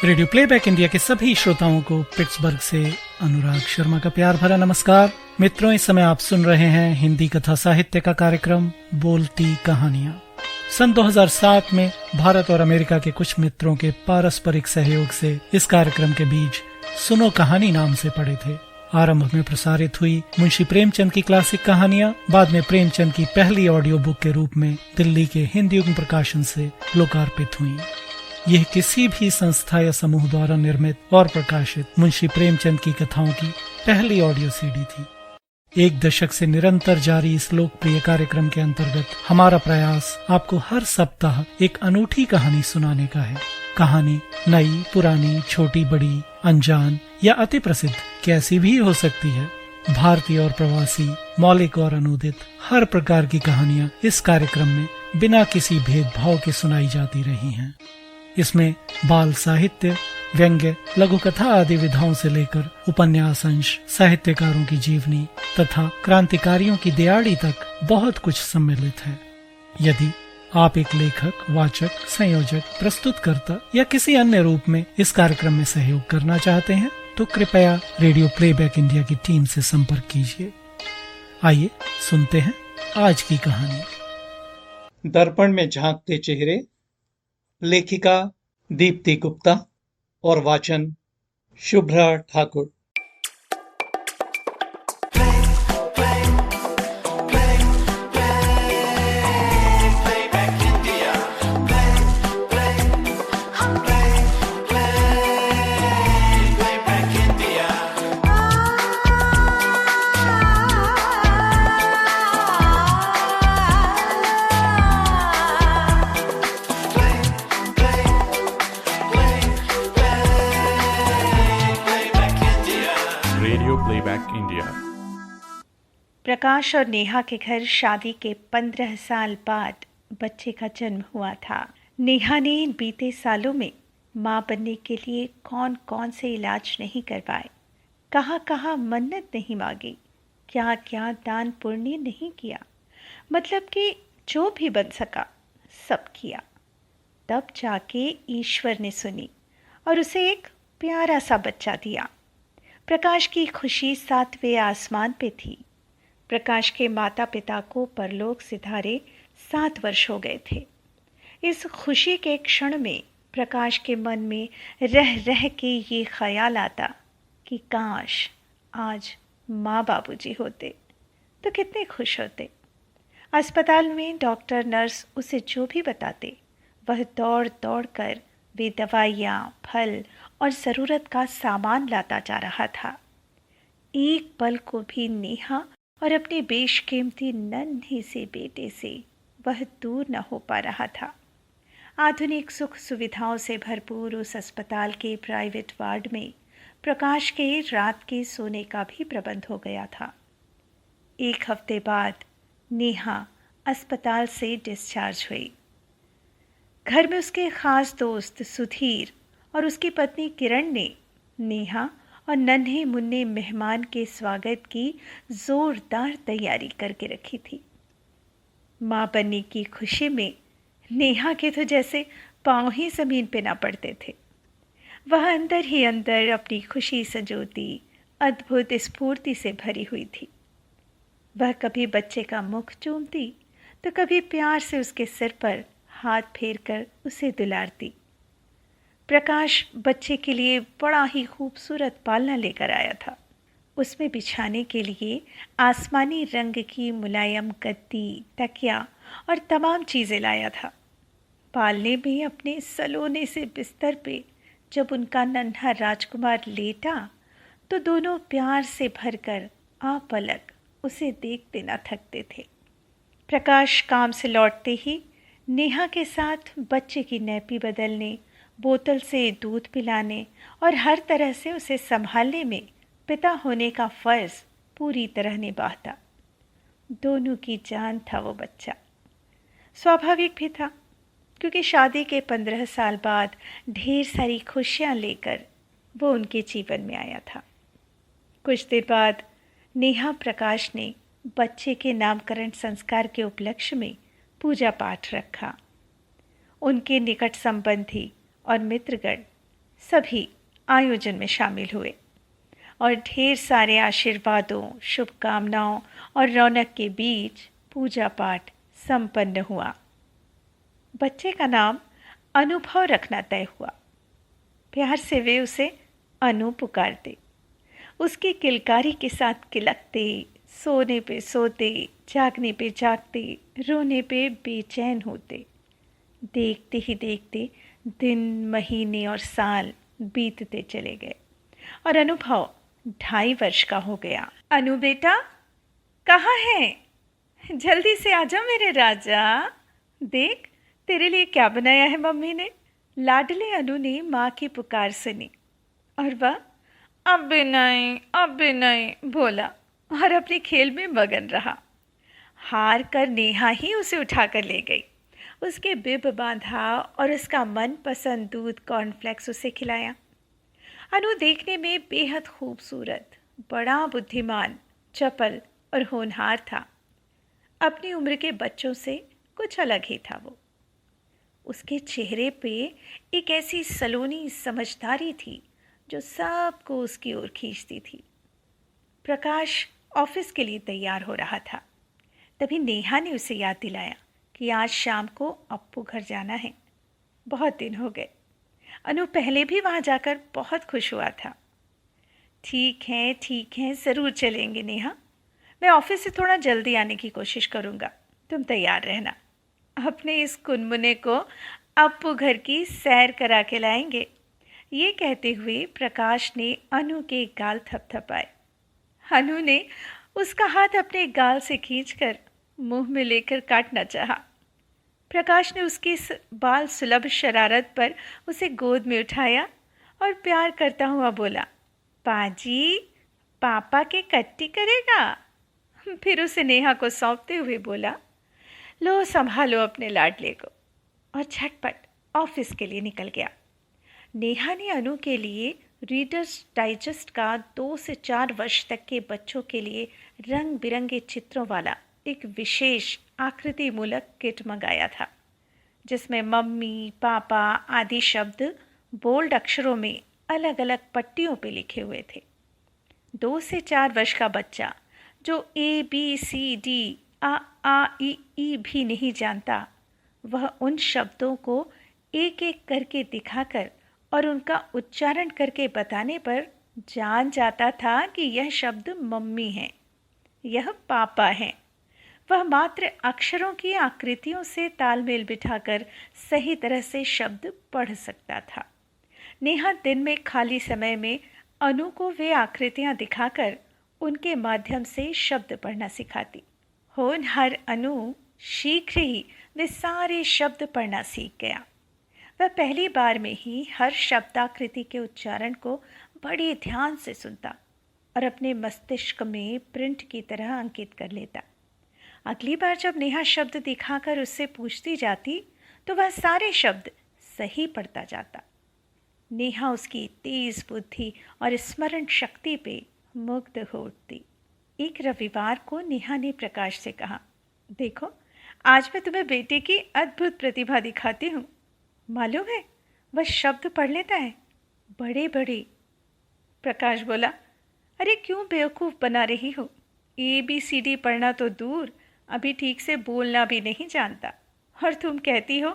Radio playback India के सभी श्रोताओं को पिट्सबर्ग से अनुराग शर्मा का प्यार भरा नमस्कार। मित्रों, इस समय आप सुन रहे हैं हिंदी कथा साहित्य का कार्यक्रम बोलती कहानियां। सन 2007 में भारत और अमेरिका के कुछ मित्रों के पारस्परिक सहयोग से इस कार्यक्रम के बीज सुनो कहानी नाम से पड़े थे। आरंभ में प्रसारित हुई मुंशी प्रेमचंद की क्लासिक कहानियां बाद में प्रेमचंद की पहली ऑडियो बुक के रूप में दिल्ली के हिंदी युग प्रकाशन से लोकार्पित हुई। यह किसी भी संस्था या समूह द्वारा निर्मित और प्रकाशित मुंशी प्रेमचंद की कथाओं की पहली ऑडियो सीडी थी। एक दशक से निरंतर जारी इस लोकप्रिय कार्यक्रम के अंतर्गत हमारा प्रयास आपको हर सप्ताह एक अनूठी कहानी सुनाने का है। कहानी नई, पुरानी, छोटी, बड़ी, अनजान या अति प्रसिद्ध कैसी भी हो सकती है। भारतीय और प्रवासी, मौलिक और अनूदित हर प्रकार की कहानियां इस कार्यक्रम में बिना किसी भेदभाव के सुनाई जाती रही हैं। इसमें बाल साहित्य, व्यंग्य, लघु कथा आदि विधाओं से लेकर उपन्यास अंश, साहित्यकारों की जीवनी तथा क्रांतिकारियों की दिहाड़ी तक बहुत कुछ सम्मिलित है। यदि आप एक लेखक, वाचक, संयोजक, प्रस्तुतकर्ता या किसी अन्य रूप में इस कार्यक्रम में सहयोग करना चाहते हैं तो कृपया रेडियो प्लेबैक इंडिया की टीम से संपर्क कीजिए। आइए सुनते हैं आज की कहानी। दर्पण में झांकते चेहरे, लेखिका दीप्ति गुप्ता और वाचन शुभ्रा ठाकुर। प्रकाश और नेहा के घर शादी के 15 साल बाद बच्चे का जन्म हुआ था। नेहा ने इन बीते सालों में माँ बनने के लिए कौन कौन से इलाज नहीं करवाए, कहाँ कहाँ मन्नत नहीं मांगी, क्या क्या दान पुण्य नहीं किया, मतलब कि जो भी बन सका सब किया। तब जाके ईश्वर ने सुनी और उसे एक प्यारा सा बच्चा दिया। प्रकाश की खुशी 7वें आसमान पे थी। प्रकाश के माता पिता को परलोक सिधारे 7 वर्ष हो गए थे। इस खुशी के क्षण में प्रकाश के मन में रह रह के ये ख्याल आता कि काश आज माँ बाबूजी होते तो कितने खुश होते। अस्पताल में डॉक्टर नर्स उसे जो भी बताते वह दौड़ दौड़ कर वे दवाइयाँ, फल और ज़रूरत का सामान लाता जा रहा था। एक पल को भी नेहा और अपने बेशकीमती नन्हे से बेटे से वह दूर न हो पा रहा था। आधुनिक सुख सुविधाओं से भरपूर उस अस्पताल के प्राइवेट वार्ड में प्रकाश के रात के सोने का भी प्रबंध हो गया था। 1 हफ्ते बाद नेहा अस्पताल से डिस्चार्ज हुई। घर में उसके खास दोस्त सुधीर और उसकी पत्नी किरण ने नेहा और नन्हे मुन्ने मेहमान के स्वागत की जोरदार तैयारी करके रखी थी। माँ बनने की खुशी में नेहा के तो जैसे पाँव ही ज़मीन पे ना पड़ते थे। वह अंदर ही अंदर अपनी खुशी संजोती अद्भुत स्फूर्ति से भरी हुई थी। वह कभी बच्चे का मुख चूमती तो कभी प्यार से उसके सिर पर हाथ फेर कर उसे दुलारती। प्रकाश बच्चे के लिए बड़ा ही खूबसूरत पालना लेकर आया था। उसमें बिछाने के लिए आसमानी रंग की मुलायम गद्दी, तकिया और तमाम चीज़ें लाया था। पालने में अपने सलोने से बिस्तर पे जब उनका नन्हा राजकुमार लेटा तो दोनों प्यार से भरकर आपलक उसे देखते न थकते थे। प्रकाश काम से लौटते ही नेहा के साथ बच्चे की नैपी बदलने, बोतल से दूध पिलाने और हर तरह से उसे संभालने में पिता होने का फ़र्ज़ पूरी तरह निभाता। दोनों की जान था वो बच्चा। स्वाभाविक भी था क्योंकि शादी के 15 साल बाद ढेर सारी खुशियाँ लेकर वो उनके जीवन में आया था। कुछ देर बाद नेहा प्रकाश ने बच्चे के नामकरण संस्कार के उपलक्ष्य में पूजा पाठ रखा। उनके निकट संबंधी और मित्रगण सभी आयोजन में शामिल हुए और ढेर सारे आशीर्वादों, शुभकामनाओं और रौनक के बीच पूजा पाठ संपन्न हुआ। बच्चे का नाम अनुभव रखना तय हुआ। प्यार से वे उसे अनु पुकारते। उसकी किलकारी के साथ किलकते, सोने पे सोते, जागने पे जागते, रोने पे बेचैन होते। देखते ही देखते दिन, महीने और साल बीतते चले गए और अनुभव 2.5 वर्ष का हो गया। अनु बेटा, कहाँ है? जल्दी से आ जा मेरे राजा। देख, तेरे लिए क्या बनाया है मम्मी ने। लाडले अनु ने माँ की पुकार सुनी और वह अब भी नहीं बोला और अपने खेल में मगन रहा। हार कर नेहा ही उसे उठाकर ले गई, उसके बिब बांधा और उसका मनपसंद दूध कॉर्नफ्लेक्स उसे खिलाया। अनु देखने में बेहद खूबसूरत, बड़ा बुद्धिमान, चपल और होनहार था। अपनी उम्र के बच्चों से कुछ अलग ही था वो। उसके चेहरे पे एक ऐसी सलोनी समझदारी थी जो सबको उसकी ओर खींचती थी। प्रकाश ऑफिस के लिए तैयार हो रहा था। तभी नेहा ने उसे याद दिलाया कि आज शाम को अप्पू घर जाना है। बहुत दिन हो गए। अनु पहले भी वहाँ जाकर बहुत खुश हुआ था। ठीक है, ज़रूर चलेंगे नेहा। मैं ऑफिस से थोड़ा जल्दी आने की कोशिश करूँगा, तुम तैयार रहना। अपने इस कुनमुने को अप्पू घर की सैर करा के लाएंगे। ये कहते हुए प्रकाश ने अनु के गाल थपथपाए। अनु ने उसका हाथ अपने गाल से खींचकर मुंह में लेकर काटना चाहा। प्रकाश ने उसकी इस बाल सुलभ शरारत पर उसे गोद में उठाया और प्यार करता हुआ बोला, पाजी, पापा के कट्टी करेगा। फिर उसे नेहा को सौंपते हुए बोला, लो संभालो अपने लाडले को, और झटपट ऑफिस के लिए निकल गया। नेहा ने अनु के लिए रीडर्स डाइजेस्ट का 2 से 4 वर्ष तक के बच्चों के लिए रंग बिरंगे चित्रों वाला एक विशेष आकृति मूलक किट मंगाया था, जिसमें मम्मी, पापा आदि शब्द बोल्ड अक्षरों में अलग अलग पट्टियों पे लिखे हुए थे। 2 से 4 वर्ष का बच्चा जो ABCD ई भी नहीं जानता, वह उन शब्दों को एक एक करके दिखाकर और उनका उच्चारण करके बताने पर जान जाता था कि यह शब्द मम्मी है, यह पापा है। वह मात्र अक्षरों की आकृतियों से तालमेल बिठाकर सही तरह से शब्द पढ़ सकता था। नेहा दिन में खाली समय में अनु को वे आकृतियां दिखाकर उनके माध्यम से शब्द पढ़ना सिखाती। होनहार अनु शीघ्र ही वे सारे शब्द पढ़ना सीख गया। वह पहली बार में ही हर शब्दाकृति के उच्चारण को बड़े ध्यान से सुनता और अपने मस्तिष्क में प्रिंट की तरह अंकित कर लेता। अगली बार जब नेहा शब्द दिखाकर उससे पूछती जाती तो वह सारे शब्द सही पढ़ता जाता। नेहा उसकी तेज बुद्धि और स्मरण शक्ति पे मुग्ध हो उठती। एक रविवार को नेहा ने प्रकाश से कहा, देखो, आज मैं तुम्हें बेटे की अद्भुत प्रतिभा दिखाती हूँ। मालूम है, वह शब्द पढ़ लेता है, बड़े बड़े। प्रकाश बोला, अरे क्यों बेवकूफ़ बना रही हो? ABCD पढ़ना तो दूर, अभी ठीक से बोलना भी नहीं जानता, और तुम कहती हो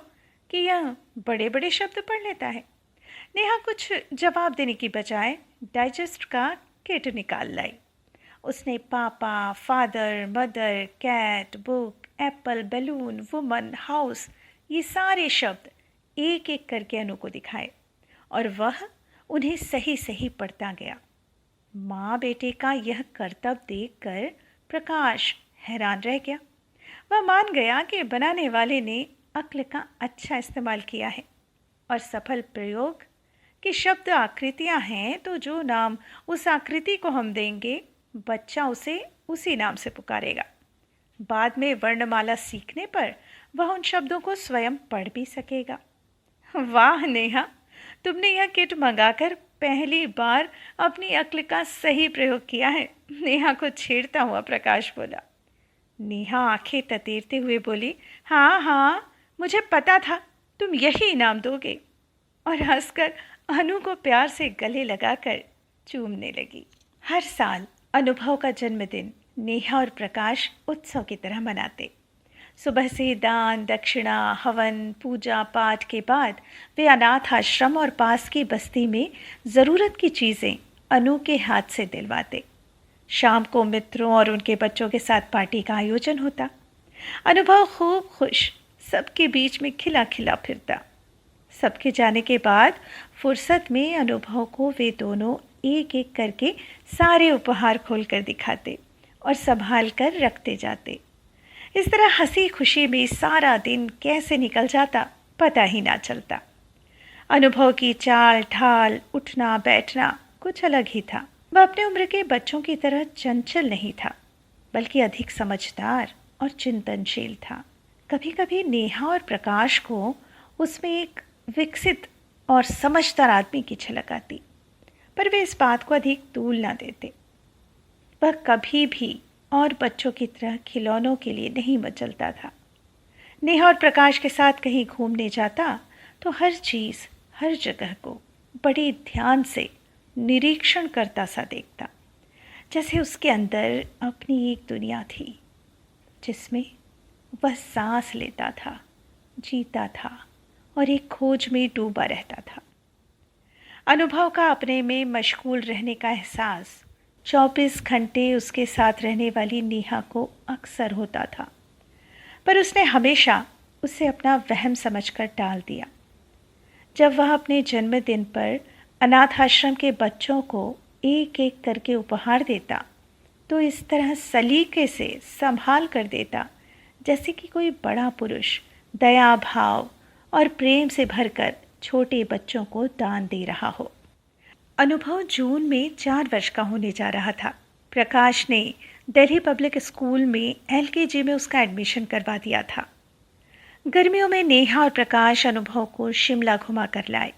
कि यह बड़े बड़े शब्द पढ़ लेता है। नेहा कुछ जवाब देने की बजाय डाइजेस्ट का किट निकाल लाई। उसने papa, father, mother, cat, book, apple, balloon, woman, house, ये सारे शब्द एक एक करके अनु को दिखाए और वह उन्हें सही सही पढ़ता गया। माँ बेटे का यह करतब देखकर प्रकाश हैरान रह गया। वह मान गया कि बनाने वाले ने अक्ल का अच्छा इस्तेमाल किया है और सफल प्रयोग कि शब्द आकृतियाँ हैं तो जो नाम उस आकृति को हम देंगे, बच्चा उसे उसी नाम से पुकारेगा। बाद में वर्णमाला सीखने पर वह उन शब्दों को स्वयं पढ़ भी सकेगा। वाह नेहा, तुमने यह किट मंगाकर पहली बार अपनी अक्ल का सही प्रयोग किया है। नेहा को छेड़ता हुआ प्रकाश बोला। नेहा आंखें ततेरते हुए बोली, हाँ, मुझे पता था तुम यही इनाम दोगे, और हंसकर अनु को प्यार से गले लगाकर चूमने लगी। हर साल अनुभव का जन्मदिन नेहा और प्रकाश उत्सव की तरह मनाते। सुबह से दान दक्षिणा हवन पूजा पाठ के बाद वे अनाथ आश्रम और पास की बस्ती में ज़रूरत की चीज़ें अनु के हाथ से दिलवाते। शाम को मित्रों और उनके बच्चों के साथ पार्टी का आयोजन होता। अनुभव खूब खुश सबके बीच में खिला खिला फिरता। सबके जाने के बाद फुर्सत में अनुभव को वे दोनों एक एक करके सारे उपहार खोल कर दिखाते और संभाल कर रखते जाते। इस तरह हंसी खुशी में सारा दिन कैसे निकल जाता पता ही ना चलता। अनुभव की चाल ढाल उठना बैठना कुछ अलग ही था। वह अपने उम्र के बच्चों की तरह चंचल नहीं था, बल्कि अधिक समझदार और चिंतनशील था। कभी कभी नेहा और प्रकाश को उसमें एक विकसित और समझदार आदमी की झलक आती, पर वे इस बात को अधिक तूल ना देते। वह कभी भी और बच्चों की तरह खिलौनों के लिए नहीं मचलता था। नेहा और प्रकाश के साथ कहीं घूमने जाता तो हर चीज़ हर जगह को बड़े ध्यान से निरीक्षण करता सा देखता, जैसे उसके अंदर अपनी एक दुनिया थी जिसमें वह सांस लेता था, जीता था और एक खोज में डूबा रहता था। अनुभव का अपने में मशगूल रहने का एहसास 24 घंटे उसके साथ रहने वाली नेहा को अक्सर होता था, पर उसने हमेशा उसे अपना वहम समझकर टाल दिया। जब वह अपने जन्मदिन पर अनाथ आश्रम के बच्चों को एक एक करके उपहार देता तो इस तरह सलीके से संभाल कर देता जैसे कि कोई बड़ा पुरुष दया भाव और प्रेम से भरकर छोटे बच्चों को दान दे रहा हो। अनुभव जून में 4 वर्ष का होने जा रहा था। प्रकाश ने दिल्ली पब्लिक स्कूल में LKG में उसका एडमिशन करवा दिया था। गर्मियों में नेहा और प्रकाश अनुभव को शिमला घुमा कर लाए।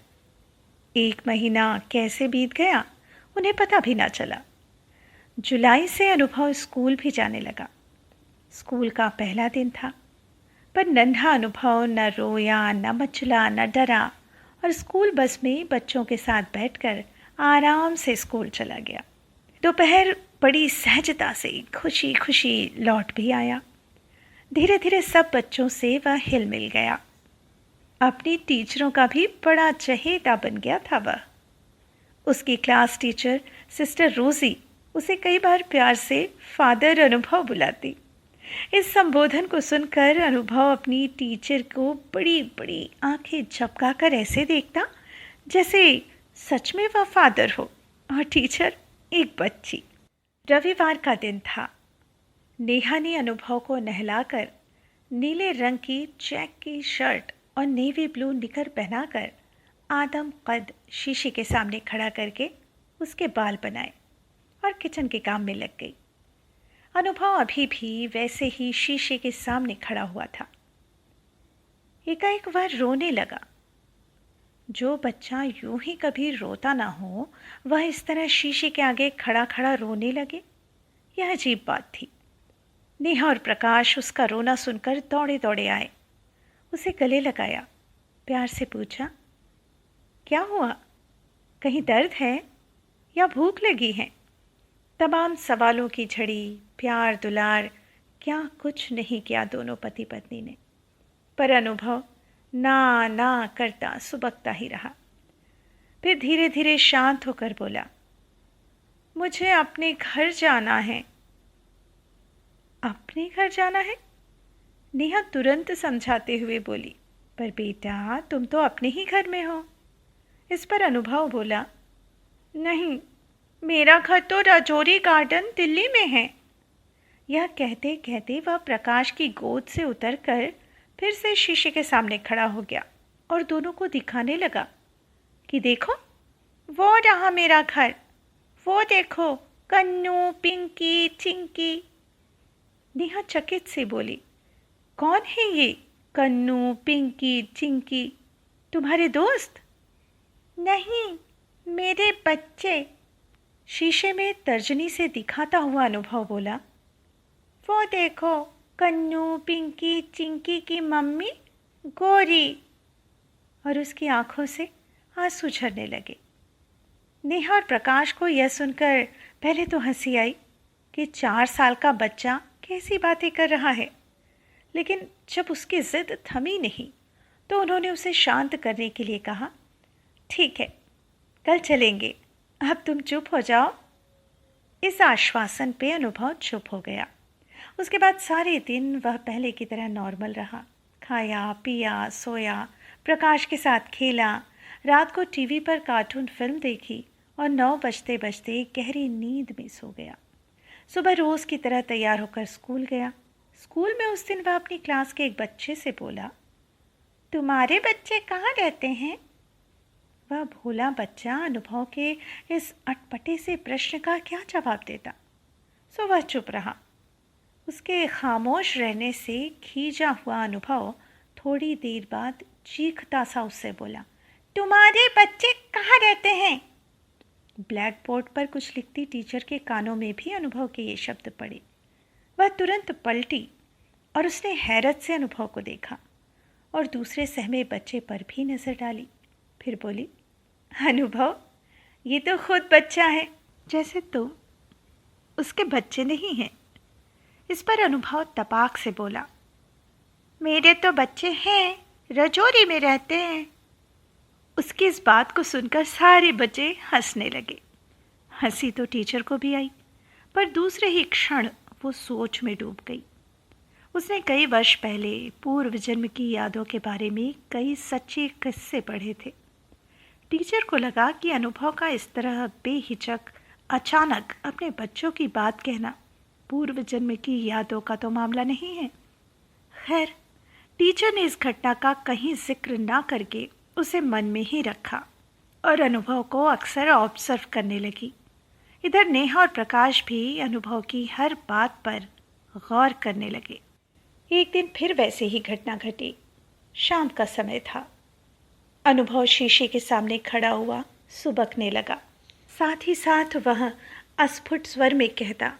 1 महीना कैसे बीत गया उन्हें पता भी ना चला। जुलाई से अनुभव स्कूल भी जाने लगा। स्कूल का पहला दिन था, पर नन्हा अनुभव न रोया न मचला न डरा और स्कूल बस में बच्चों के साथ बैठकर आराम से स्कूल चला गया। दोपहर बड़ी सहजता से खुशी खुशी लौट भी आया। धीरे धीरे सब बच्चों से वह हिल मिल गया। अपनी टीचरों का भी बड़ा चहेता बन गया था वह। उसकी क्लास टीचर सिस्टर रोजी उसे कई बार प्यार से फादर अनुभव बुलाती। इस संबोधन को सुनकर अनुभव अपनी टीचर को बड़ी बड़ी आंखें झपकाकर ऐसे देखता जैसे सच में वह फादर हो और टीचर एक बच्ची। रविवार का दिन था। नेहा ने अनुभव को नहलाकर नीले रंग की चेक की शर्ट और नेवी ब्लू निकर पहनाकर आदम कद शीशे के सामने खड़ा करके उसके बाल बनाए और किचन के काम में लग गई। अनुभव अभी भी वैसे ही शीशे के सामने खड़ा हुआ था। एकाएक वह रोने लगा। जो बच्चा यूं ही कभी रोता ना हो वह इस तरह शीशे के आगे खड़ा खड़ा रोने लगे, यह अजीब बात थी। नेहा और प्रकाश उसका रोना सुनकर दौड़े दौड़े आए। उसे गले लगाया, प्यार से पूछा, क्या हुआ? कहीं दर्द है या भूख लगी है? तमाम सवालों की झड़ी, प्यार दुलार, क्या कुछ नहीं किया दोनों पति पत्नी ने। पर अनुभव ना ना करता सुबकता ही रहा। फिर धीरे धीरे शांत होकर बोला, मुझे अपने घर जाना है। अपने घर जाना है? नेहा तुरंत समझाते हुए बोली, पर बेटा तुम तो अपने ही घर में हो। इस पर अनुभव बोला, नहीं, मेरा घर तो राजौरी गार्डन दिल्ली में है। यह कहते कहते वह प्रकाश की गोद से उतरकर फिर से शीशे के सामने खड़ा हो गया और दोनों को दिखाने लगा कि देखो, वो रहा मेरा घर, वो देखो, कन्नू पिंकी चिंकी। नेहा चकित से बोली, कौन है ये कन्नू पिंकी चिंकी? तुम्हारे दोस्त? नहीं, मेरे बच्चे। शीशे में तर्जनी से दिखाता हुआ अनुभव बोला, वो देखो, कन्नू पिंकी चिंकी की मम्मी गौरी। और उसकी आंखों से आंसू झरने लगे। नेहा और प्रकाश को यह सुनकर पहले तो हंसी आई कि 4 साल का बच्चा कैसी बातें कर रहा है, लेकिन जब उसकी जिद थमी नहीं तो उन्होंने उसे शांत करने के लिए कहा, ठीक है, कल चलेंगे, अब तुम चुप हो जाओ। इस आश्वासन पे अनुभव चुप हो गया। उसके बाद सारे दिन वह पहले की तरह नॉर्मल रहा। खाया पिया सोया, प्रकाश के साथ खेला, रात को टीवी पर कार्टून फिल्म देखी और 9 बजते बजते गहरी नींद में सो गया। सुबह रोज़ की तरह तैयार होकर स्कूल गया। स्कूल में उस दिन वह अपनी क्लास के एक बच्चे से बोला, तुम्हारे बच्चे कहाँ रहते हैं? वह भोला बच्चा अनुभव के इस अटपटे से प्रश्न का क्या जवाब देता? सो वह चुप रहा। उसके खामोश रहने से खींचा हुआ अनुभव थोड़ी देर बाद चीखता सा उससे बोला, तुम्हारे बच्चे कहाँ रहते हैं? ब्लैक बोर्ड पर कुछ लिखती टीचर के कानों में भी अनुभव के ये शब्द पड़े। वह तुरंत पलटी और उसने हैरत से अनुभव को देखा और दूसरे सहमे बच्चे पर भी नजर डाली। फिर बोली, अनुभव, ये तो खुद बच्चा है, जैसे तुम उसके बच्चे नहीं हैं। इस पर अनुभव तपाक से बोला, मेरे तो बच्चे हैं, रजौरी में रहते हैं। उसकी इस बात को सुनकर सारे बच्चे हंसने लगे। हंसी तो टीचर को भी आई, पर दूसरे ही क्षण वो सोच में डूब गई। उसने कई वर्ष पहले पूर्व जन्म की यादों के बारे में कई सच्चे किस्से पढ़े थे। टीचर को लगा कि अनुभव का इस तरह बेहिचक अचानक अपने बच्चों की बात कहना पूर्व जन्म की यादों का तो मामला नहीं है। खैर, टीचर ने इस घटना का कहीं जिक्र ना करके उसे मन में ही रखा और अनुभव को अक्सर ऑब्जर्व करने लगी। इधर नेहा और प्रकाश भी अनुभव की हर बात पर गौर करने लगे। एक दिन फिर वैसे ही घटना घटी। शाम का समय था। अनुभव शीशे के सामने खड़ा हुआ सुबकने लगा। साथ ही साथ वह अस्फुट स्वर में कहता,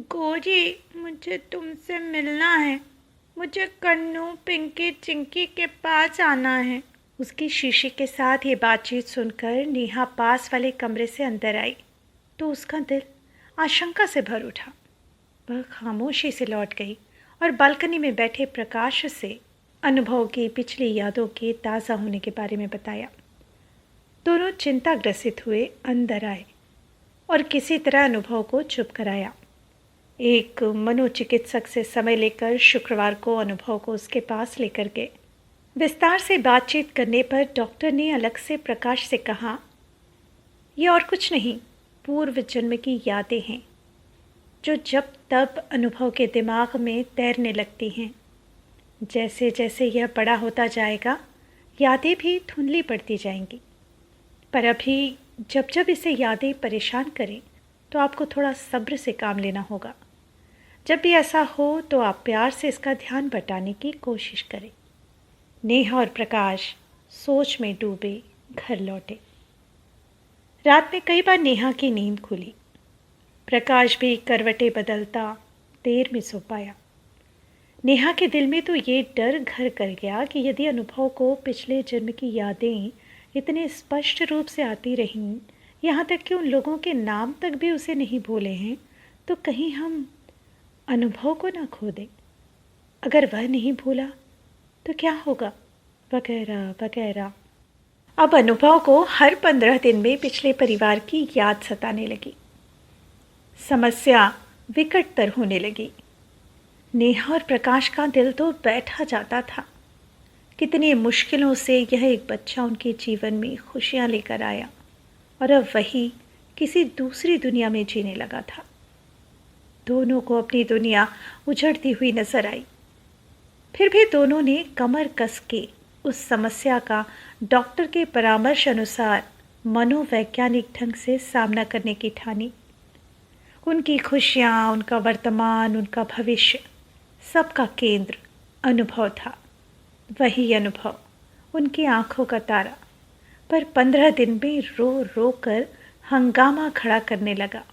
गोरी, मुझे तुमसे मिलना है, मुझे कन्नू पिंकी चिंकी के पास आना है। उसकी शीशे के साथ ये बातचीत सुनकर नेहा पास वाले कमरे से अंदर आई तो उसका दिल आशंका से भर उठा। वह खामोशी से लौट गई और बालकनी में बैठे प्रकाश से अनुभव की पिछली यादों के ताज़ा होने के बारे में बताया। दोनों चिंताग्रसित हुए अंदर आए और किसी तरह अनुभव को चुप कराया। एक मनोचिकित्सक से समय लेकर शुक्रवार को अनुभव को उसके पास लेकर गए। विस्तार से बातचीत करने पर डॉक्टर ने अलग से प्रकाश से कहा, ये और कुछ नहीं, पूर्व जन्म की यादें हैं जो जब तब अनुभव के दिमाग में तैरने लगती हैं। जैसे जैसे यह बड़ा होता जाएगा, यादें भी धुंधली पड़ती जाएंगी। पर अभी जब जब इसे यादें परेशान करें तो आपको थोड़ा सब्र से काम लेना होगा। जब भी ऐसा हो तो आप प्यार से इसका ध्यान बटाने की कोशिश करें। नेहा और प्रकाश सोच में डूबे घर लौटे। रात में कई बार नेहा की नींद खुली। प्रकाश भी करवटें बदलता देर में सो पाया। नेहा के दिल में तो ये डर घर कर गया कि यदि अनुभव को पिछले जन्म की यादें इतने स्पष्ट रूप से आती रहीं, यहाँ तक कि उन लोगों के नाम तक भी उसे नहीं भूले हैं, तो कहीं हम अनुभव को ना खो दें। अगर वह नहीं भूला तो क्या होगा, वगैरह वगैरह। अब अनुभव को हर 15 दिन में पिछले परिवार की याद सताने लगी। समस्या विकटतर होने लगी। नेहा और प्रकाश का दिल तो बैठा जाता था। कितनी मुश्किलों से यह एक बच्चा उनके जीवन में खुशियां लेकर आया और अब वही किसी दूसरी दुनिया में जीने लगा था। दोनों को अपनी दुनिया उजड़ती हुई नजर आई। फिर भी दोनों ने कमर कस के उस समस्या का डॉक्टर के परामर्श अनुसार मनोवैज्ञानिक ढंग से सामना करने की ठानी। उनकी खुशियाँ, उनका वर्तमान, उनका भविष्य, सबका केंद्र अनुभव था। वही अनुभव, उनकी आंखों का तारा, पर 15 दिन में रो रो कर हंगामा खड़ा करने लगा।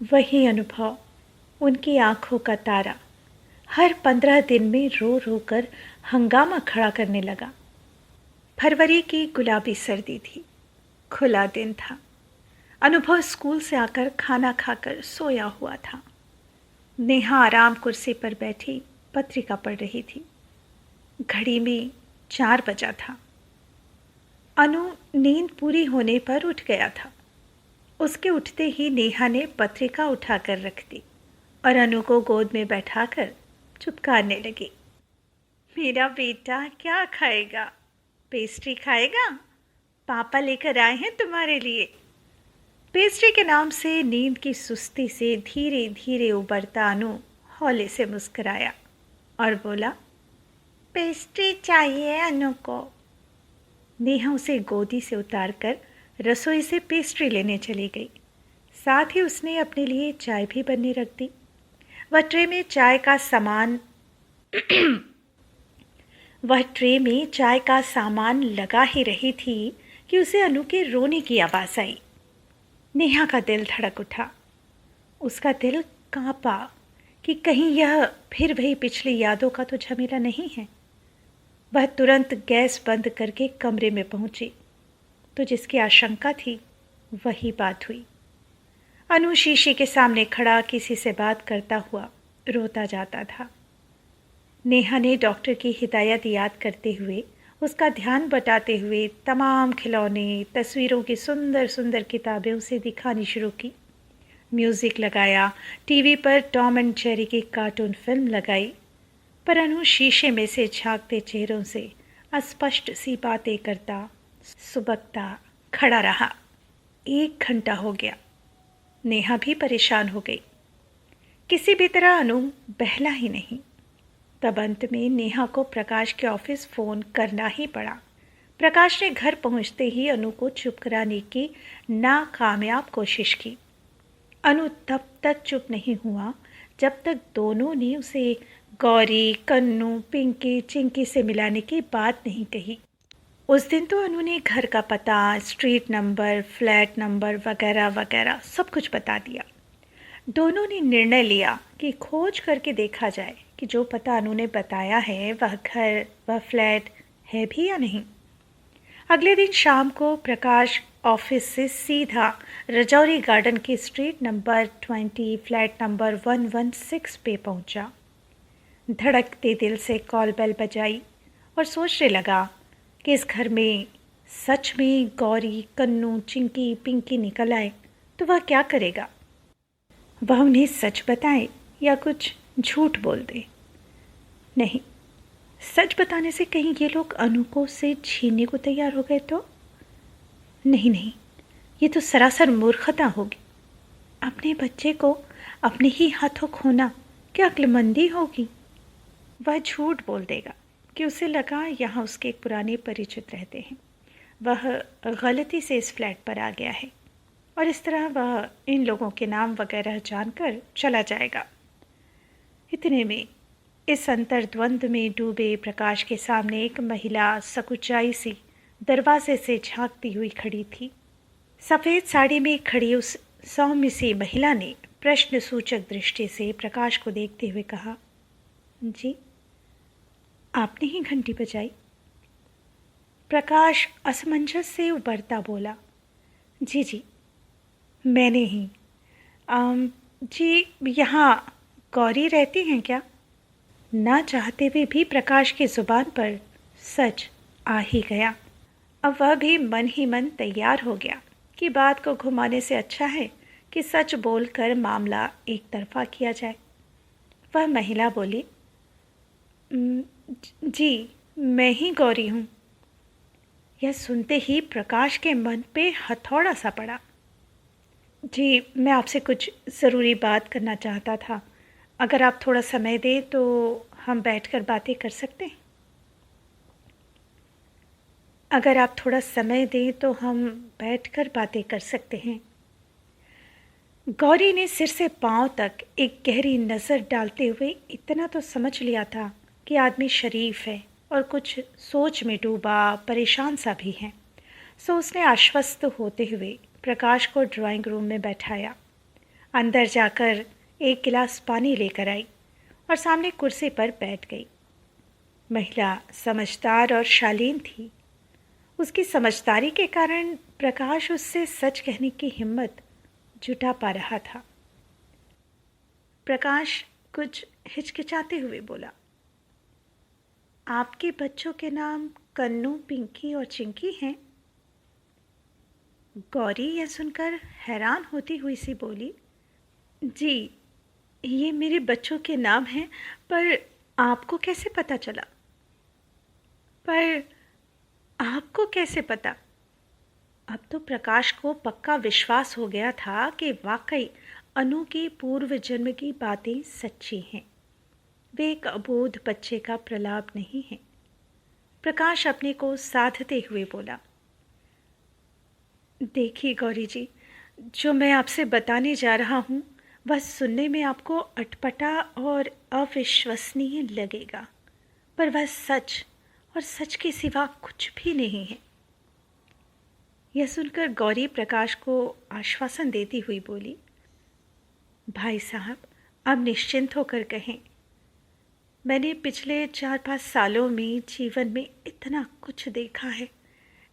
वही अनुभव, उनकी आंखों का तारा, हर 15 दिन में रो रो कर हंगामा खड़ा करने लगा। फरवरी की गुलाबी सर्दी थी। खुला दिन था। अनुभव स्कूल से आकर खाना खाकर सोया हुआ था। नेहा आराम कुर्सी पर बैठी पत्रिका पढ़ रही थी। घड़ी में 4 बजा था। अनु नींद पूरी होने पर उठ गया था। उसके उठते ही नेहा ने पत्रिका उठाकर रख दी और अनु को गोद में बैठाकर चुपकारने लगी। मेरा बेटा क्या खाएगा? पेस्ट्री खाएगा? पापा लेकर आए हैं तुम्हारे लिए। पेस्ट्री के नाम से नींद की सुस्ती से धीरे धीरे उबरता अनु हौले से मुस्कुराया और बोला, पेस्ट्री चाहिए अनु को। नेहा उसे गोदी से उतारकर रसोई से पेस्ट्री लेने चली गई। साथ ही उसने अपने लिए चाय भी बनने रख दी। वह ट्रे में चाय का सामान लगा ही रही थी कि उसे अनु के रोने की आवाज़ आई। नेहा का दिल धड़क उठा। उसका दिल कांपा कि कहीं यह फिर वही पिछली यादों का तो झमेला नहीं है। वह तुरंत गैस बंद करके कमरे में पहुंची तो जिसकी आशंका थी वही बात हुई। अनु शीशे के सामने खड़ा किसी से बात करता हुआ रोता जाता था। नेहा ने डॉक्टर की हिदायत याद करते हुए, उसका ध्यान बटाते हुए तमाम खिलौने, तस्वीरों की सुंदर सुंदर किताबें उसे दिखानी शुरू की। म्यूज़िक लगाया, टीवी पर टॉम एंड जेरी की कार्टून फिल्म लगाई, पर अनु शीशे में से झांकते चेहरों से अस्पष्ट सी बातें करता, सुबकता खड़ा रहा। 1 घंटा हो गया। नेहा भी परेशान हो गई। किसी भी तरह अनु बहला ही नहीं। तब अंत में नेहा को प्रकाश के ऑफिस फ़ोन करना ही पड़ा। प्रकाश ने घर पहुंचते ही अनु को चुप कराने की नाकामयाब कोशिश की। अनु तब तक चुप नहीं हुआ जब तक दोनों ने उसे गौरी, कन्नू, पिंकी, चिंकी से मिलाने की बात नहीं कही। उस दिन तो अनु ने घर का पता, स्ट्रीट नंबर, फ्लैट नंबर वगैरह वगैरह सब कुछ बता दिया। दोनों ने निर्णय लिया कि खोज करके देखा जाए कि जो पता अनु ने बताया है वह घर, वह फ्लैट है भी या नहीं। अगले दिन शाम को प्रकाश ऑफिस से सीधा रजौरी गार्डन की स्ट्रीट नंबर 20, फ्लैट नंबर 116 पे पहुंचा। धड़कते दिल से कॉल बेल बजाई और सोचने लगा कि इस घर में सच में गौरी, कन्नू, चिंकी, पिंकी निकल आए तो वह क्या करेगा? वह उन्हें सच बताए या कुछ झूठ बोल दे? नहीं, सच बताने से कहीं ये लोग अनु को से छीनने को तैयार हो गए तो? नहीं, ये तो सरासर मूर्खता होगी। अपने बच्चे को अपने ही हाथों खोना क्या अक्लमंदी होगी? वह झूठ बोल देगा कि उसे लगा यहाँ उसके एक पुराने परिचित रहते हैं, वह गलती से इस फ्लैट पर आ गया है और इस तरह वह इन लोगों के नाम वगैरह जानकर चला जाएगा। इतने में इस अंतर्द्वंद में डूबे प्रकाश के सामने एक महिला सकुचाई सी दरवाजे से झांकती हुई खड़ी थी। सफ़ेद साड़ी में खड़ी उस सौम्य सी महिला ने प्रश्न सूचक दृष्टि से प्रकाश को देखते हुए कहा, जी आपने ही घंटी बजाई? प्रकाश असमंजस से उबरता बोला, जी मैंने ही। जी यहाँ गौरी रहती हैं क्या? ना चाहते हुए भी प्रकाश की ज़ुबान पर सच आ ही गया। अब वह भी मन ही मन तैयार हो गया कि बात को घुमाने से अच्छा है कि सच बोलकर मामला एक तरफा किया जाए। वह महिला बोली, जी मैं ही गौरी हूँ। यह सुनते ही प्रकाश के मन पे हथौड़ा सा पड़ा। जी मैं आपसे कुछ ज़रूरी बात करना चाहता था, अगर आप थोड़ा समय दें तो हम बैठकर बातें कर सकते हैं। अगर आप थोड़ा समय दें तो हम बैठकर बातें कर सकते हैं। गौरी ने सिर से पांव तक एक गहरी नज़र डालते हुए इतना तो समझ लिया था कि आदमी शरीफ है और कुछ सोच में डूबा, परेशान सा भी है। सो उसने आश्वस्त होते हुए प्रकाश को ड्राइंग रूम में बैठाया। अंदर जाकर एक गिलास पानी लेकर आई और सामने कुर्सी पर बैठ गई। महिला समझदार और शालीन थी। उसकी समझदारी के कारण प्रकाश उससे सच कहने की हिम्मत जुटा पा रहा था। प्रकाश कुछ हिचकिचाते हुए बोला, आपके बच्चों के नाम कन्नू, पिंकी और चिंकी हैं? गौरी यह सुनकर हैरान होती हुई सी बोली, जी, ये मेरे बच्चों के नाम हैं, पर आपको कैसे पता चला? पर आपको कैसे पता? अब तो प्रकाश को पक्का विश्वास हो गया था कि वाकई अनु की पूर्व जन्म की बातें सच्ची हैं। वे एक अबोध बच्चे का प्रलाप नहीं है। प्रकाश अपने को साधते हुए बोला, देखिए गौरी जी, जो मैं आपसे बताने जा रहा हूँ वह सुनने में आपको अटपटा और अविश्वसनीय लगेगा, पर वह सच और सच के सिवा कुछ भी नहीं है। यह सुनकर गौरी प्रकाश को आश्वासन देती हुई बोली, भाई साहब, अब निश्चिंत होकर कहें, मैंने पिछले 4-5 सालों में जीवन में इतना कुछ देखा है,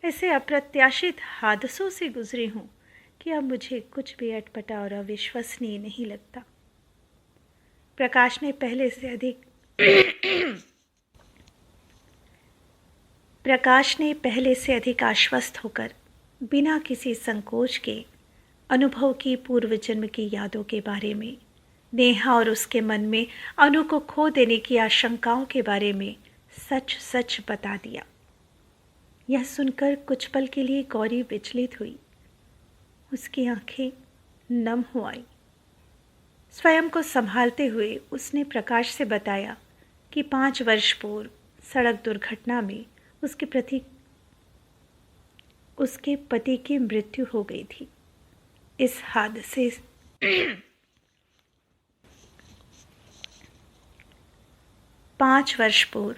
ऐसे अप्रत्याशित हादसों से गुजरी हूँ कि अब मुझे कुछ भी अटपटा और अविश्वसनीय नहीं लगता। प्रकाश ने पहले से अधिक आश्वस्त होकर बिना किसी संकोच के अनुभव की पूर्व जन्म की यादों के बारे में, नेहा और उसके मन में अनु को खो देने की आशंकाओं के बारे में सच सच बता दिया। यह सुनकर कुछ पल के लिए गौरी विचलित हुई। उसकी आंखें नम हो आई। स्वयं को संभालते हुए उसने प्रकाश से बताया कि 5 वर्ष पूर्व सड़क दुर्घटना में उसके पति की मृत्यु हो गई थी। इस हादसे 5 वर्ष पूर्व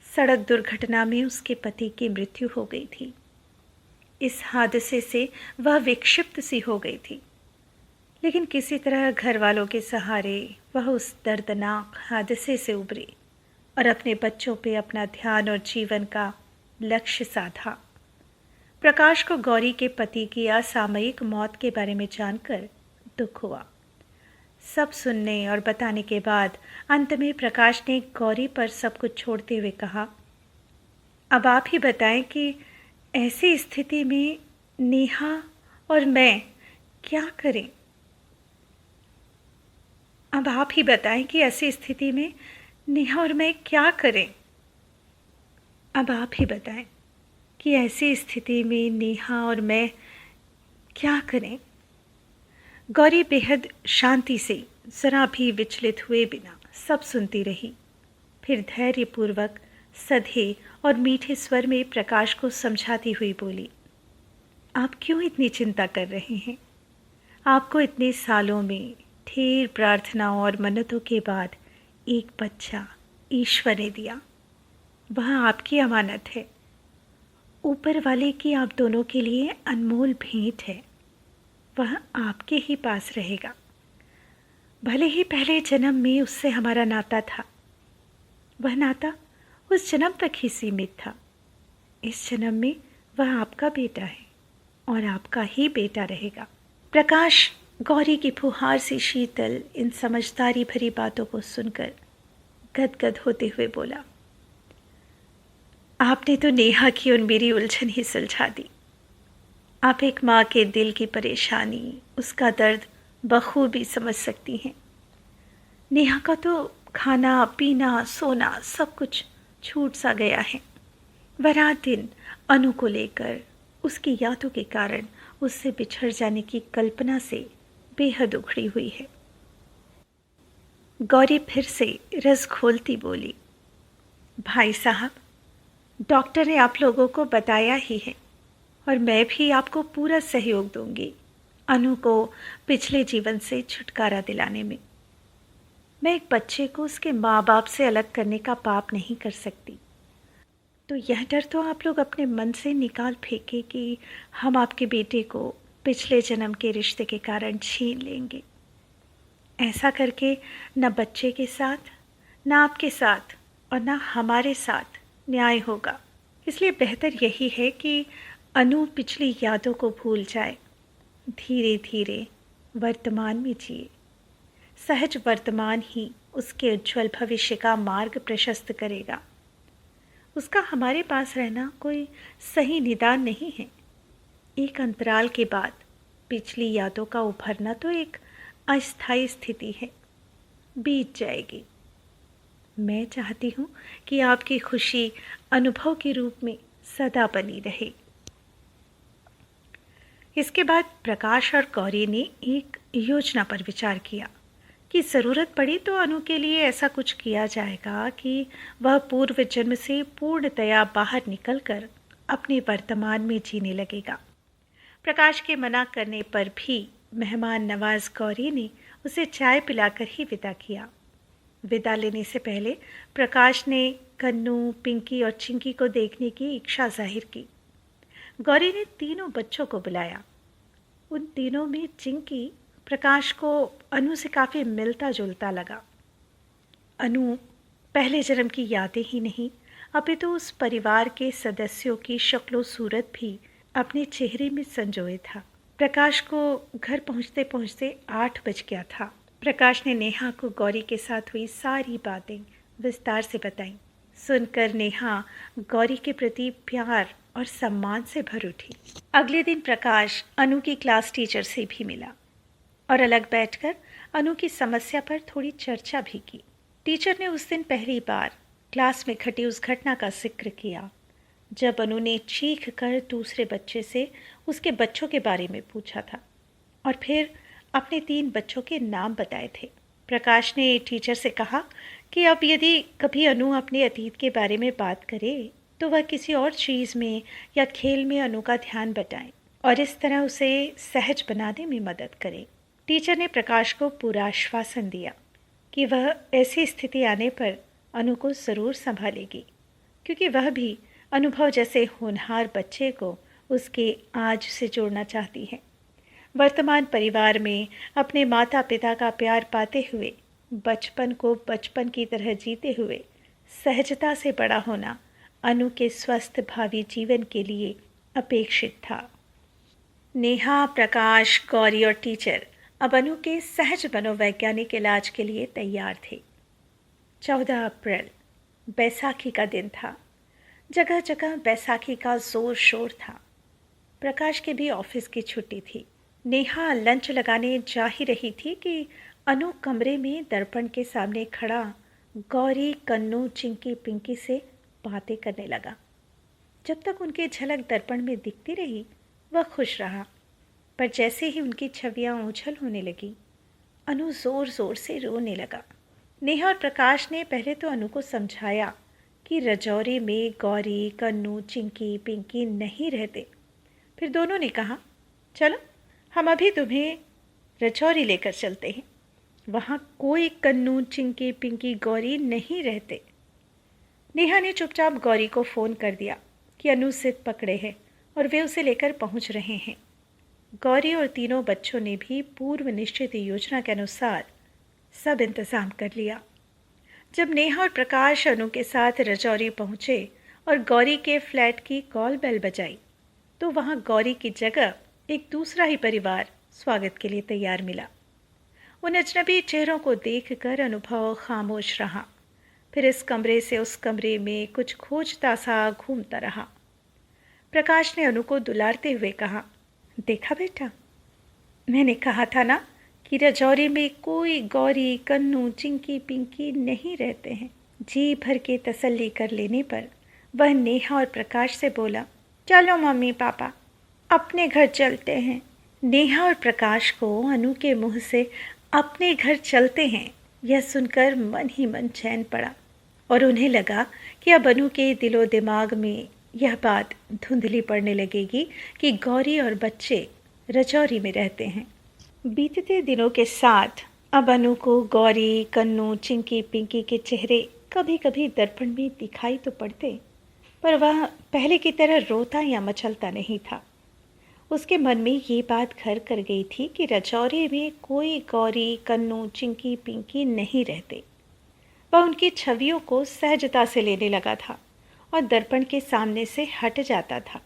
सड़क दुर्घटना में उसके पति की मृत्यु हो गई थी। इस हादसे से वह विक्षिप्त सी हो गई थी, लेकिन किसी तरह घर वालों के सहारे वह उस दर्दनाक हादसे से उबरी और अपने बच्चों पे अपना ध्यान और जीवन का लक्ष्य साधा। प्रकाश को गौरी के पति की असामयिक मौत के बारे में जानकर दुख हुआ। सब सुनने और बताने के बाद अंत में प्रकाश ने गौरी पर सब कुछ छोड़ते हुए कहा, अब आप ही बताएं कि ऐसी स्थिति में नेहा और मैं क्या करें? अब आप ही बताएं कि ऐसी स्थिति में नेहा और मैं क्या करें? अब आप ही बताएं कि ऐसी स्थिति में नेहा और मैं क्या करें? गौरी बेहद शांति से, जरा भी विचलित हुए बिना सब सुनती रही। फिर धैर्यपूर्वक, सधे और मीठे स्वर में प्रकाश को समझाती हुई बोली, आप क्यों इतनी चिंता कर रहे हैं? आपको इतने सालों में ढेर प्रार्थनाओं और मन्नतों के बाद एक बच्चा ईश्वर ने दिया। वह आपकी अमानत है। ऊपर वाले की आप दोनों के लिए अनमोल भेंट है। वह आपके ही पास रहेगा। भले ही पहले जन्म में उससे हमारा नाता था, वह नाता उस जन्म तक ही सीमित था। इस जन्म में वह आपका बेटा है और आपका ही बेटा रहेगा। प्रकाश गौरी की फुहार सी शीतल इन समझदारी भरी बातों को सुनकर गदगद होते हुए बोला, आपने तो नेहा की और मेरी उलझन ही सुलझा दी। आप एक माँ के दिल की परेशानी, उसका दर्द बखूबी समझ सकती हैं। नेहा का तो खाना पीना सोना सब कुछ छूट सा गया है। वह रात दिन अनु को लेकर उसकी यादों के कारण उससे बिछड़ जाने की कल्पना से बेहद उखड़ी हुई है। गौरी फिर से रस खोलती बोली, भाई साहब, डॉक्टर ने आप लोगों को बताया ही है और मैं भी आपको पूरा सहयोग दूंगी अनु को पिछले जीवन से छुटकारा दिलाने में। मैं एक बच्चे को उसके माँ बाप से अलग करने का पाप नहीं कर सकती, तो यह डर तो आप लोग अपने मन से निकाल फेंके कि हम आपके बेटे को पिछले जन्म के रिश्ते के कारण छीन लेंगे। ऐसा करके न बच्चे के साथ, न आपके साथ और न हमारे साथ न्याय होगा। इसलिए बेहतर यही है कि अनु पिछली यादों को भूल जाए, धीरे धीरे वर्तमान में जिए। सहज वर्तमान ही उसके उज्ज्वल भविष्य का मार्ग प्रशस्त करेगा। उसका हमारे पास रहना कोई सही निदान नहीं है। एक अंतराल के बाद पिछली यादों का उभरना तो एक अस्थायी स्थिति है, बीत जाएगी। मैं चाहती हूँ कि आपकी खुशी अनुभव के रूप में सदा बनी रहे। इसके बाद प्रकाश और गौरी ने एक योजना पर विचार किया कि ज़रूरत पड़ी तो अनु के लिए ऐसा कुछ किया जाएगा कि वह पूर्व जन्म से पूर्णतया बाहर निकलकर अपने वर्तमान में जीने लगेगा। प्रकाश के मना करने पर भी मेहमान नवाज गौरी ने उसे चाय पिलाकर ही विदा किया। विदा लेने से पहले प्रकाश ने कन्नू, पिंकी और चिंकी को देखने की इच्छा जाहिर की। गौरी ने तीनों बच्चों को बुलाया। उन तीनों में चिंकी प्रकाश को अनु से काफ़ी मिलता जुलता लगा। अनु पहले जन्म की यादें ही नहीं, अपितु उस परिवार के सदस्यों की शक्लो सूरत भी अपने चेहरे में संजोए था। प्रकाश को घर पहुंचते पहुंचते 8 बज गया था। प्रकाश ने नेहा को गौरी के साथ हुई सारी बातें विस्तार से बताईं। सुनकर नेहा गौरी के प्रति प्यार और सम्मान से भर उठी। अगले दिन प्रकाश अनु की क्लास टीचर से भी मिला और अलग बैठकर अनु की समस्या पर थोड़ी चर्चा भी की। टीचर ने उस दिन पहली बार क्लास में घटी उस घटना का जिक्र किया जब अनु ने चीख कर दूसरे बच्चे से उसके बच्चों के बारे में पूछा था और फिर अपने 3 बच्चों के नाम बताए थे। प्रकाश ने टीचर से कहा कि अब यदि कभी अनु अपने अतीत के बारे में बात करे तो वह किसी और चीज़ में या खेल में अनु का ध्यान बटाए और इस तरह उसे सहज बनाने में मदद करे। टीचर ने प्रकाश को पूरा आश्वासन दिया कि वह ऐसी स्थिति आने पर अनु को ज़रूर संभालेगी, क्योंकि वह भी अनुभव जैसे होनहार बच्चे को उसके आज से जोड़ना चाहती है। वर्तमान परिवार में अपने माता पिता का प्यार पाते हुए बचपन को बचपन की तरह जीते हुए सहजता से बड़ा होना अनु के स्वस्थ भावी जीवन के लिए अपेक्षित था। नेहा, प्रकाश, गौरी और टीचर अब अनु के सहज मनोवैज्ञानिक इलाज के लिए तैयार थे। 14 अप्रैल बैसाखी का दिन था। जगह जगह बैसाखी का जोर शोर था। प्रकाश के भी ऑफिस की छुट्टी थी। नेहा लंच लगाने जा ही रही थी कि अनु कमरे में दर्पण के सामने खड़ा गौरी, कन्नू, चिंकी, पिंकी से बातें करने लगा। जब तक उनकी झलक दर्पण में दिखती रही वह खुश रहा, पर जैसे ही उनकी छवियां ओझल होने लगी अनु ज़ोर ज़ोर से रोने लगा। नेहा और प्रकाश ने पहले तो अनु को समझाया कि रजौरी में गौरी, कन्नू, चिंकी, पिंकी नहीं रहते। फिर दोनों ने कहा, चलो हम अभी तुम्हें रजौरी लेकर चलते हैं, वहाँ कोई कन्नू, चिंकी, पिंकी, गौरी नहीं रहते। नेहा ने चुपचाप गौरी को फ़ोन कर दिया कि अनु जिद पकड़े हैं और वे उसे लेकर पहुँच रहे हैं। गौरी और तीनों बच्चों ने भी पूर्व निश्चित योजना के अनुसार सब इंतज़ाम कर लिया। जब नेहा और प्रकाश अनु के साथ रजौरी पहुँचे और गौरी के फ्लैट की कॉल बेल बजाई तो वहाँ गौरी की जगह एक दूसरा ही परिवार स्वागत के लिए तैयार मिला। उन अजनबी चेहरों को देखकर अनुभव खामोश रहा। फिर इस कमरे से उस कमरे में कुछ खोजता सा घूमता रहा। प्रकाश ने अनु को दुलारते हुए कहा, देखा बेटा, मैंने कहा था ना कि रजौरी में कोई गौरी, कन्नू, चिंकी, पिंकी नहीं रहते हैं। जी भर के तसल्ली कर लेने पर वह नेहा और प्रकाश से बोला, चलो मम्मी पापा अपने घर चलते हैं। नेहा और प्रकाश को अनु के मुंह से अपने घर चलते हैं यह सुनकर मन ही मन चैन पड़ा और उन्हें लगा कि अब अनु के दिलो दिमाग में यह बात धुंधली पड़ने लगेगी कि गौरी और बच्चे रजौरी में रहते हैं। बीतते दिनों के साथ अब अनु को गौरी, कन्नू, चिंकी, पिंकी के चेहरे कभी कभी दर्पण में दिखाई तो पड़ते, पर वह पहले की तरह रोता या मचलता नहीं था। उसके मन में ये बात घर कर गई थी कि रजौरी में कोई गौरी, कन्नू, चिंकी, पिंकी नहीं रहते। वह उनकी छवियों को सहजता से लेने लगा था और दर्पण के सामने से हट जाता था,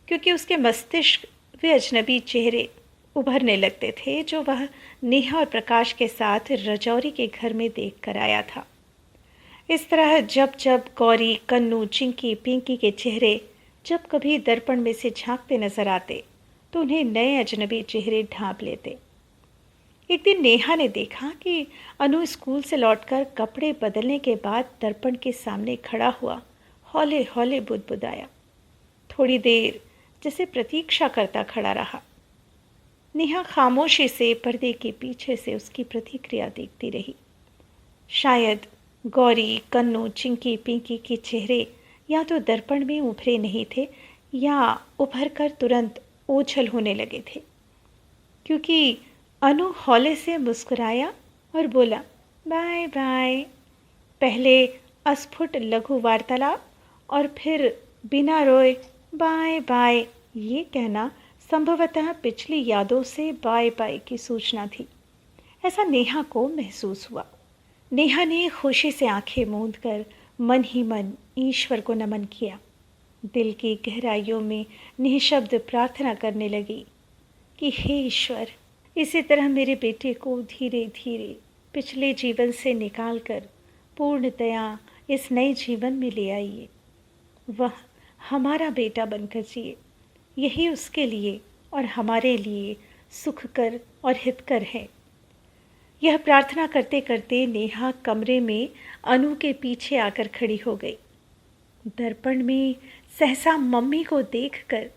क्योंकि उसके मस्तिष्क वे अजनबी चेहरे उभरने लगते थे जो वह नेहा और प्रकाश के साथ रजौरी के घर में देख कर आया था। इस तरह जब जब गौरी, कन्नू, चिंकी, पिंकी के चेहरे जब कभी दर्पण में से झांकते नजर आते तो उन्हें नए अजनबी चेहरे ढांप लेते। एक दिन नेहा ने देखा कि अनु स्कूल से लौटकर कपड़े बदलने के बाद दर्पण के सामने खड़ा हुआ हौले हौले बुदबुदाया। थोड़ी देर जैसे प्रतीक्षा करता खड़ा रहा। नेहा खामोशी से पर्दे के पीछे से उसकी प्रतिक्रिया देखती रही। शायद गौरी, कन्नू, चिंकी, पिंकी के चेहरे या तो दर्पण में उभरे नहीं थे या उभर कर तुरंत ओझल होने लगे थे, क्योंकि अनु हौले से मुस्कुराया और बोला, बाय बाय। पहले अस्फुट लघु वार्तालाप और फिर बिना रोए बाय बाय ये कहना संभवतः पिछली यादों से बाय बाय की सूचना थी। ऐसा नेहा को महसूस हुआ। नेहा ने खुशी से आंखें मूंद कर मन ही मन ईश्वर को नमन किया। दिल की गहराइयों में निःशब्द प्रार्थना करने लगी कि हे ईश्वर, इसी तरह मेरे बेटे को धीरे धीरे पिछले जीवन से निकालकर पूर्णतया इस नए जीवन में ले आइए। वह हमारा बेटा बनकर जिए, यही उसके लिए और हमारे लिए सुखकर और हितकर है। यह प्रार्थना करते करते नेहा कमरे में अनु के पीछे आकर खड़ी हो गई। दर्पण में सहसा मम्मी को देखकर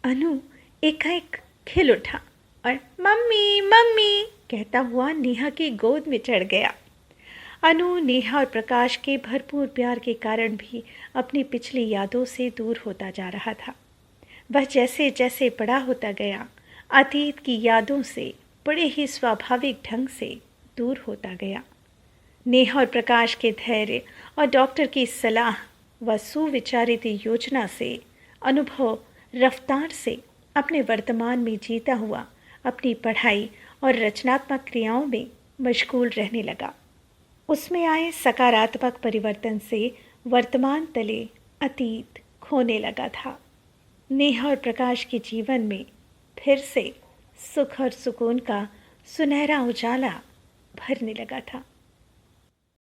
अनु एकाएक खिल उठा और मम्मी मम्मी कहता हुआ नेहा की गोद में चढ़ गया। अनु नेहा और प्रकाश के भरपूर प्यार के कारण भी अपनी पिछली यादों से दूर होता जा रहा था। वह जैसे जैसे बड़ा होता गया, अतीत की यादों से बड़े ही स्वाभाविक ढंग से दूर होता गया। नेहा और प्रकाश के धैर्य और डॉक्टर की सलाह व सुविचारित योजना से अनुभव रफ्तार से अपने वर्तमान में जीता हुआ अपनी पढ़ाई और रचनात्मक क्रियाओं में मशगूल रहने लगा। उसमें आए सकारात्मक परिवर्तन से वर्तमान तले अतीत खोने लगा था। नेहा और प्रकाश के जीवन में फिर से सुख और सुकून का सुनहरा उजाला भरने लगा था।